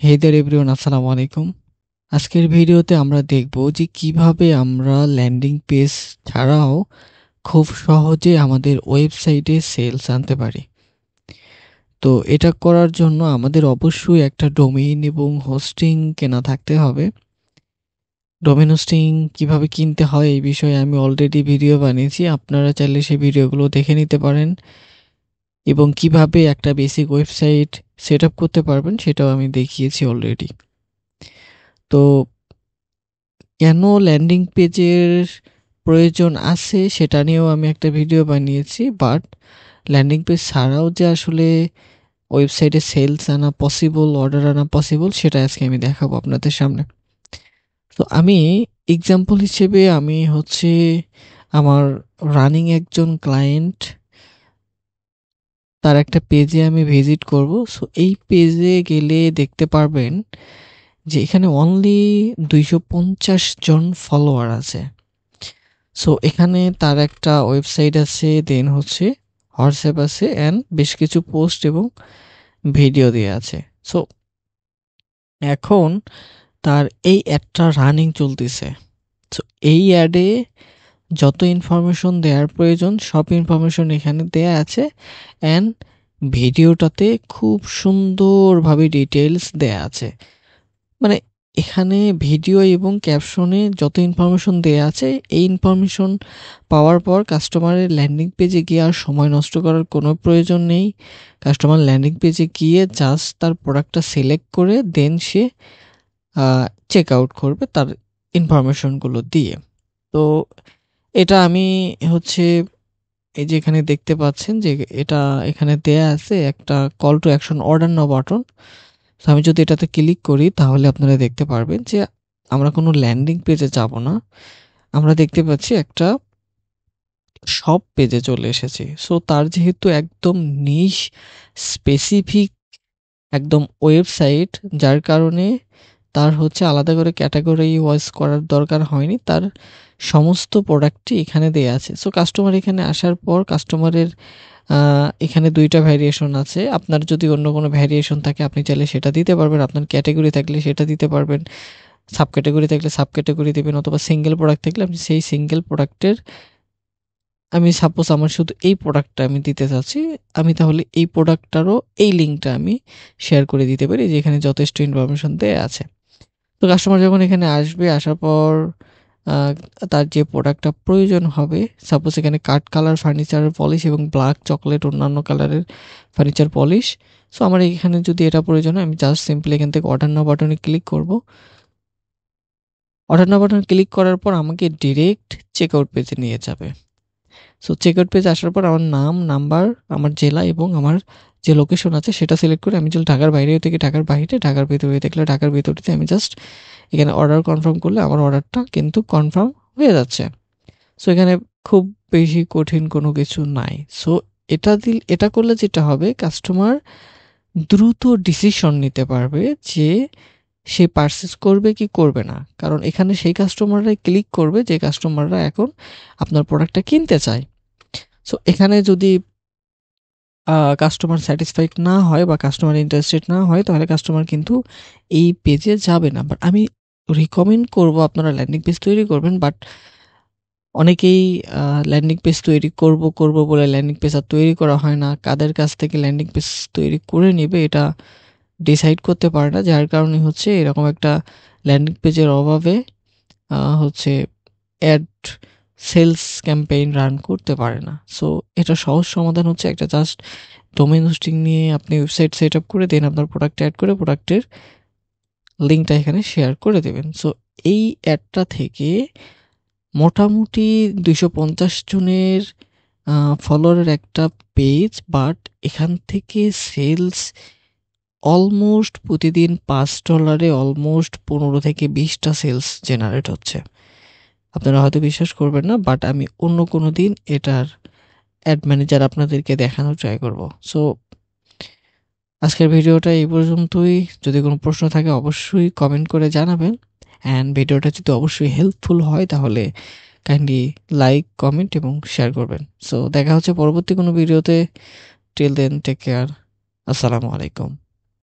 Hey there everyone, আসসালামু আলাইকুম। আজকের ভিডিওতে আমরা দেখব যে কিভাবে আমরা ল্যান্ডিং পেজ ছাড়াও খুব সহজে আমাদের ওয়েবসাইটে সেলস আনতে পারি। তো এটা করার জন্য আমাদের অবশ্যই একটা ডোমেইন এবং হোস্টিং কেনা থাকতে হবে। ডোমেইন হোস্টিং কিভাবে কিনতে হয় এই বিষয়ে আমি অলরেডি ভিডিও বানিয়েছি, আপনারা চাইলে সেই ভিডিওগুলো দেখে নিতে পারেন এবং কিভাবে একটা বেসিক ওয়েবসাইট সেট আপ করতে পারবেন সেটাও আমি দেখিয়েছি অলরেডি। তো কেন ল্যান্ডিং পেজের প্রয়োজন আছে সেটা নিয়েও আমি একটা ভিডিও বানিয়েছি, বাট ল্যান্ডিং পেজ ছাড়াও যে আসলে ওয়েবসাইটে সেলস আনা পসিবল, অর্ডার আনা পসিবল, সেটা আজকে আমি দেখাবো আপনাদের সামনে। তো আমি এক্সাম্পল হিসেবে আমি আমার রানিং একজন ক্লায়েন্ট, তার একটা পেজে আমি ভিজিট করব। সো এই পেজে গেলে দেখতে পারবেন যে এখানে অনলি 250 জন ফলোয়ার আছে। সো এখানে তার একটা ওয়েবসাইট আছে, দেন হোয়াটসঅ্যাপ আছে অ্যান্ড বেশ কিছু পোস্ট এবং ভিডিও দেওয়া আছে। সো এখন তার এই অ্যাডটা রানিং চলতেছে। সো এই অ্যাডে যত ইনফরমেশন দেওয়ার প্রয়োজন সব ইনফরমেশন এখানে দেয়া আছে অ্যান্ড ভিডিওটাতে খুব সুন্দরভাবে ডিটেলস দেয়া আছে। মানে এখানে ভিডিও এবং ক্যাপশনে যত ইনফরমেশন দেয়া আছে, এই ইনফরমেশন পাওয়ার পর কাস্টমারের ল্যান্ডিং পেজে গিয়ে আর সময় নষ্ট করার কোনো প্রয়োজন নেই। কাস্টমার ল্যান্ডিং পেজে গিয়ে জাস্ট তার প্রোডাক্টটা সিলেক্ট করে দেন সে চেক আউট করবে তার ইনফরমেশনগুলো দিয়ে। তো এটা আমি হচ্ছে এই যে এখানে দেখতে পাচ্ছেন যে এটা এখানে দেয়া আছে একটা call to action order now button. তো আমি যদি এটাতে ক্লিক করি তাহলে আপনারা দেখতে পারবেন যে আমরা কোনো ল্যান্ডিং পেজে যাব না, আমরা দেখতে পাচ্ছি একটা শপ পেজে চলে এসেছি। সো তার যেহেতু একদম নিশ স্পেসিফিক একদম ওয়েবসাইট, যার কারণে তার আলাদা করে ক্যাটাগরি ওয়াইজ করার দরকার হয়নি, তার সমস্ত প্রোডাক্টই এখানে দেয়া আছে। সো কাস্টমার এখানে আসার পর কাস্টমারের এখানে দুইটা ভ্যারিয়েশন আছে। আপনার যদি অন্য কোনো ভ্যারিয়েশন থাকে আপনি চাইলে সেটা দিতে পারবেন, আপনার ক্যাটাগরি থাকলে সেটা দিতে পারবেন, সাব ক্যাটাগরি থাকলে সাব ক্যাটাগরি দেবেন, অথবা সিঙ্গেল প্রোডাক্ট থাকলে আপনি সেই সিঙ্গেল প্রোডাক্টের, আমি সাপোজ আমার শুধু এই প্রোডাক্টটা আমি দিতে চাচ্ছি, আমি তাহলে এই প্রোডাক্টটারও এই লিঙ্কটা আমি শেয়ার করে দিতে পারি যে এখানে যথেষ্ট ইনফরমেশন দেয়া আছে। তো কাস্টমার যখন এখানে আসবে, আসার পর আহ, তার যে প্রোডাক্টটা প্রয়োজন হবে, সাপোজ এখানে কাঠ কালার ফার্নিচারের পলিশ এবং ব্ল্যাক চকলেট অন্যান্য কালারের ফার্নিচার পলিশ। সো আমার এখানে যদি এটা প্রয়োজন হয় আমি জাস্ট সিম্পলি এখান থেকে অর্ডার নাও বাটনে ক্লিক করব। অর্ডার নাও বাটনে ক্লিক করার পর আমাকে ডিরেক্ট চেক আউট পেজে নিয়ে যাবে। সো চেক আউট পেজে আসার পর আমার নাম, নাম্বার, আমার জেলা এবং আমার যে লোকেশন আছে সেটা সিলেক্ট করে, আমি যদি ঢাকার বাইরে থেকে ঢাকার বাইরে, ঢাকার ভিতরে দেখলে ঢাকার ভিতরতে আমি জাস্ট এখানে অর্ডার কনফার্ম করলে আমার অর্ডারটা কিন্তু কনফার্ম হয়ে যাচ্ছে। সো এখানে খুব বেশি কঠিন কোনো কিছু নাই। সো এটা করলে যেটা হবে, কাস্টমার দ্রুত ডিসিশন নিতে পারবে যে সে পারচেস করবে কি করবে না, কারণ এখানে সেই কাস্টমাররাই ক্লিক করবে যে কাস্টমাররা এখন আপনার প্রোডাক্টটা কিনতে চায়। সো এখানে যদি কাস্টমার স্যাটিসফাইড না হয় বা কাস্টমার ইন্টারেস্টেড না হয় তাহলে কাস্টমার কিন্তু এই পেজে যাবে না। বাট আমি রিকমেন্ড করব আপনারা ল্যান্ডিং পেজ তৈরি করবেন, বাট অনেকেই ল্যান্ডিং পেজ তৈরি করব বলে ল্যান্ডিং পেজ আর তৈরি করা হয় না, কাদের কাছ থেকে ল্যান্ডিং পেজ তৈরি করে নেবে এটা ডিসাইড করতে পারে না, যার কারণে এরকম একটা ল্যান্ডিং পেজের অভাবে অ্যাড সেলস ক্যাম্পেইন রান করতে পারে না। সো এটা সহজ সমাধান একটা জাস্ট ডোমেইন হোস্টিং নিয়ে আপনি ওয়েবসাইট সেট আপ করে দেন আপনার প্রোডাক্ট অ্যাড করে প্রোডাক্টের লিঙ্কটা এখানে শেয়ার করে দেবেন। সো এই অ্যাডটা থেকে মোটামুটি 250 জনের ফলোয়ারের একটা পেজ, বাট এখান থেকে সেলস অলমোস্ট প্রতিদিন $5 অলমোস্ট 15 থেকে 20টা সেলস জেনারেট হচ্ছে। আপনারা হয়তো বিশ্বাস করবেন না, বাট আমি অন্য কোনো দিন এটার অ্যাড ম্যানেজার আপনাদেরকে দেখানোর ট্রাই করব। সো আজকের ভিডিওটা এই পর্যন্তই। যদি কোনো প্রশ্ন থাকে অবশ্যই কমেন্ট করে জানাবেন, অ্যান্ড ভিডিওটা যদি অবশ্যই হেল্পফুল হয় তাহলে কাইন্ডলি লাইক, কমেন্ট এবং শেয়ার করবেন। সো দেখা হচ্ছে পরবর্তী কোনো ভিডিওতে। Till then take care. আসসালামু আলাইকুম।